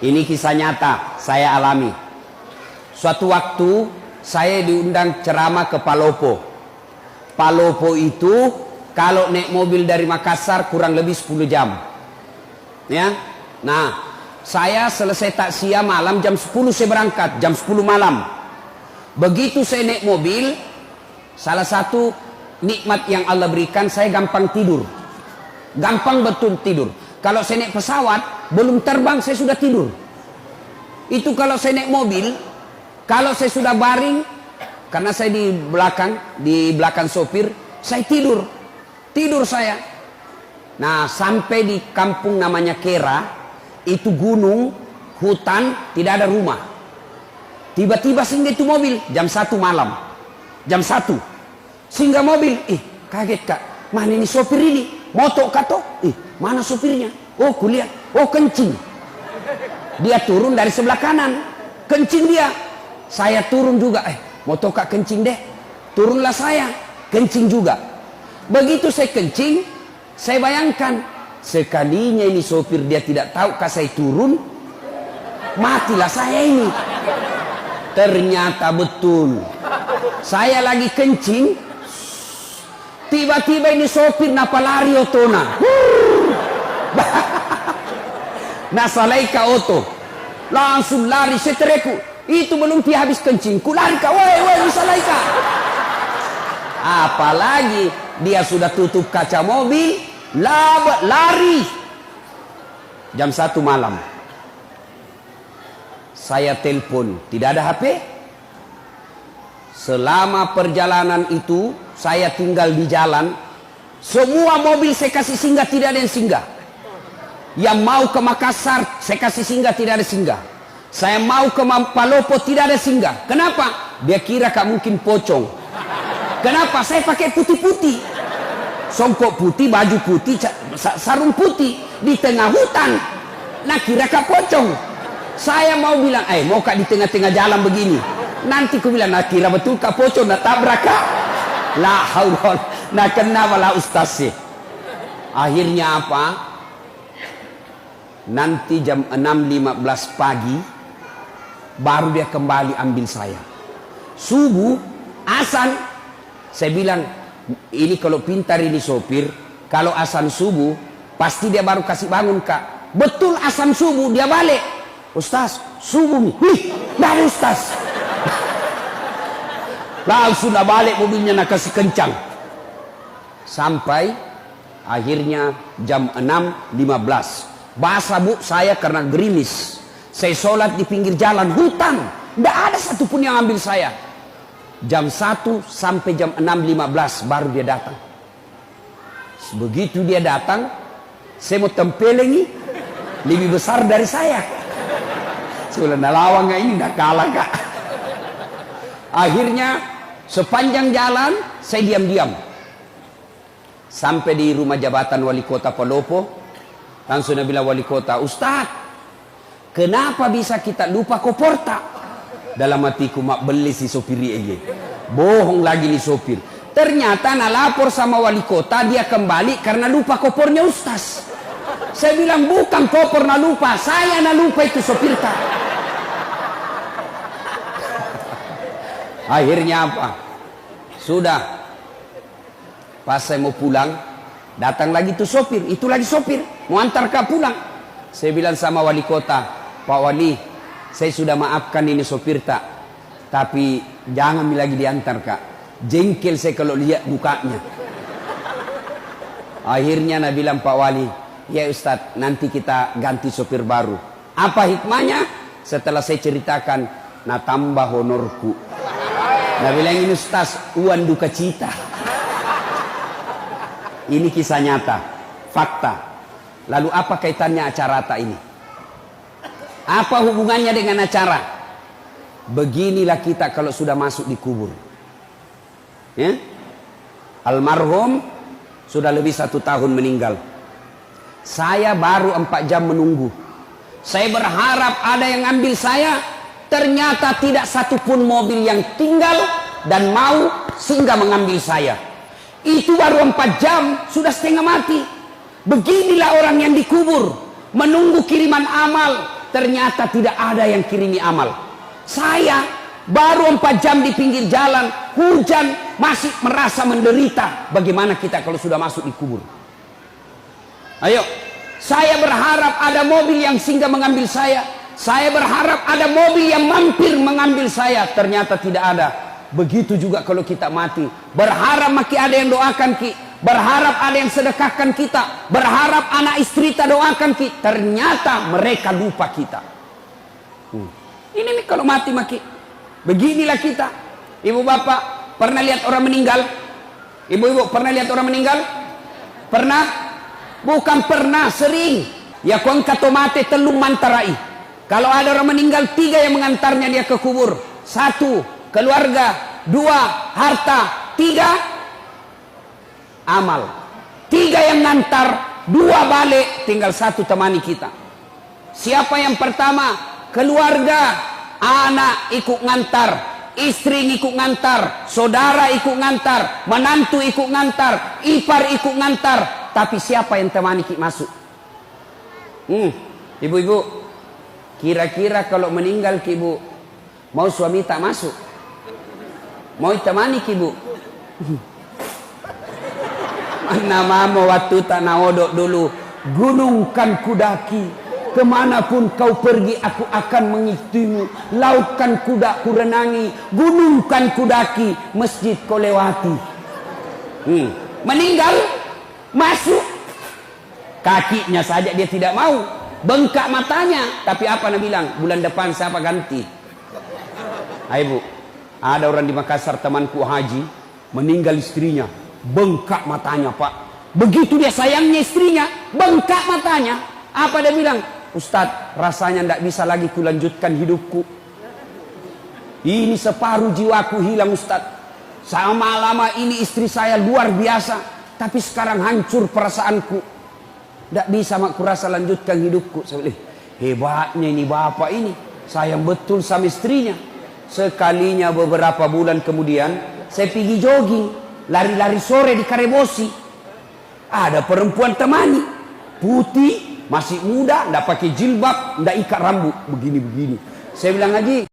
Ini kisah nyata saya alami. Suatu waktu saya diundang ceramah ke Palopo. Palopo itu kalau naik mobil dari Makassar kurang lebih 10 jam. Ya. Nah, saya selesai takziah malam jam 10 saya berangkat, jam 10 malam. Begitu saya naik mobil, salah satu nikmat yang Allah berikan, saya gampang tidur. Gampang betul tidur. Kalau saya naik pesawat, belum terbang saya sudah tidur. Itu kalau saya naik mobil, kalau saya sudah baring, karena saya di belakang sopir, saya tidur. Tidur saya. Nah, sampai di kampung namanya Kera, itu gunung, hutan, tidak ada rumah. Tiba-tiba singgah itu mobil, jam 1 malam. Jam 1. Singgah mobil, kaget kak, mana ini sopir ini? Moto kato, mana sopirnya? Oh kuliah, oh kencing. Dia turun dari sebelah kanan, kencing dia. Saya turun juga, moto kak kencing deh. Turunlah saya, kencing juga. Begitu saya kencing, saya bayangkan, sekalinya ini sopir dia tidak tahu kak saya turun, matilah saya ini. Ternyata betul. Saya lagi kencing, tiba-tiba ini sopir napa lari otona. Nah salaika oto. Langsung lari setereku. Itu belum dia habis kencing. Ku lari kak. Woi salaika. Apalagi dia sudah tutup kaca mobil. Lari. Jam 1 malam. Saya telepon. Tidak ada HP. Selama perjalanan itu saya tinggal di jalan. Semua mobil saya kasih singgah, tidak ada yang singgah. Yang mau ke Makassar saya kasih singgah, tidak ada singgah. Saya mau ke Palopo, tidak ada singgah. Kenapa? Dia kira kak mungkin pocong. Kenapa? Saya pakai putih-putih, songkok putih, baju putih, sarung putih di tengah hutan. Nah kira kak pocong. Saya mau bilang, mau kak di tengah-tengah jalan begini. Nanti ku bilang, nah kira betul kak pocong, nah tabrak kak. La haul, nah kenapa lah ustaz sih? Akhirnya apa? Nanti jam 6.15 pagi baru dia kembali ambil saya. Subuh, azan. Saya bilang, ini kalau pintar ini sopir, kalau azan subuh pasti dia baru kasih bangun kak. Betul azan subuh dia balik. Ustaz, subuh nih. Dari ustaz. Langsung dah balik mobilnya nak kasih kencang. Sampai akhirnya jam 6.15. Basah bu saya karena gerimis. Saya sholat di pinggir jalan hutan. Tidak ada satupun yang ambil saya. Jam 1 sampai jam 6.15 baru dia datang. Begitu dia datang, saya mau tempelengi lebih besar dari saya. Saya bilang, lawang gak ini, gak kalah kak. Akhirnya sepanjang jalan saya diam-diam. Sampai di rumah jabatan wali kota Palopo. Langsung dia bilang wali kota, Ustaz, kenapa bisa kita lupa koporta? Dalam hatiku mak beli si sopir ini. Bohong lagi nih sopir. Ternyata nak lapor sama wali kota, dia kembali karena lupa kopornya Ustaz. Saya bilang bukan kopor nak lupa, saya nak lupa itu sopir tak. Akhirnya apa? Sudah. Pas saya mau pulang, datang lagi tuh sopir, itu lagi sopir, mau antar kak pulang. Saya bilang sama wali kota, Pak Wali, saya sudah maafkan ini sopir tak, tapi jangan lagi diantar kak. Jengkel saya kalau lihat mukanya. Akhirnya Nabi bilang Pak Wali, ya Ustadz, nanti kita ganti sopir baru. Apa hikmahnya? Setelah saya ceritakan, nah tambah honorku. Nah bilang ini Ustaz, uan duka cita. Ini kisah nyata, fakta. Lalu apa kaitannya acara ini? Apa hubungannya dengan acara? Beginilah kita kalau sudah masuk di kubur. Ya? Almarhum sudah lebih 1 tahun meninggal. Saya baru 4 jam menunggu. Saya berharap ada yang ambil saya. Ternyata tidak satupun mobil yang tinggal dan mau singgah mengambil saya. Itu baru 4 jam, sudah setengah mati. Beginilah orang yang dikubur, menunggu kiriman amal. ternyata tidak ada yang kirimi amal. Saya baru 4 jam di pinggir jalan, hujan, masih merasa menderita. Bagaimana kita kalau sudah masuk di kubur? Ayo, saya berharap ada mobil yang singgah mengambil saya. Saya berharap ada mobil yang mampir mengambil saya. Ternyata tidak ada. Begitu juga kalau kita mati. Berharap maki ada yang doakan ki. Berharap ada yang sedekahkan kita. Berharap anak istri kita doakan ki. Ternyata mereka lupa kita. Ini nih kalau mati maki. Beginilah kita. Ibu bapak pernah lihat orang meninggal? Ibu-ibu pernah lihat orang meninggal? Pernah? Bukan pernah, sering. Ya kon katomate telung mantarai. Kalau ada orang meninggal, 3 yang mengantarnya dia ke kubur. 1, keluarga. 2, harta. 3, amal. 3 yang ngantar, 2 balik, tinggal 1 temani kita. Siapa yang pertama? Keluarga. Anak ikut ngantar, istri ikut ngantar, saudara ikut ngantar, menantu ikut ngantar, ipar ikut ngantar. Tapi siapa yang temani ki masuk? Ibu-ibu, kira-kira kalau meninggal ki ibu, mau suami tak masuk? Mau temani ki ibu? Mana mama waktu tak naodok dulu, gunung kan kudaki, kemanapun kau pergi aku akan mengikutimu, laut kan kuda ku renangi, gunung kan kudaki, masjid kau lewati. Meninggal, masuk, kakinya saja dia tidak mau, bengkak matanya. Tapi apa nak bilang? Bulan depan siapa ganti? Ayo bu, ada orang di Makassar temanku haji, meninggal istrinya, bengkak matanya pak. Begitu dia sayangnya istrinya, bengkak matanya. Apa dia bilang? Ustadz, rasanya tidak bisa lagi kulanjutkan hidupku. Ini separuh jiwaku hilang Ustadz. Sama lama ini istri saya luar biasa, tapi sekarang hancur perasaanku. Tidak bisa mak kurasa lanjutkan hidupku. Saya bilang, hebatnya ini bapak ini, sayang betul sama istrinya. Sekalinya beberapa bulan kemudian, saya pergi jogging, lari-lari sore di Karebosi. Ada perempuan temani, putih, masih muda, tidak pakai jilbab, tidak ikat rambut, begini-begini. Saya bilang, Haji,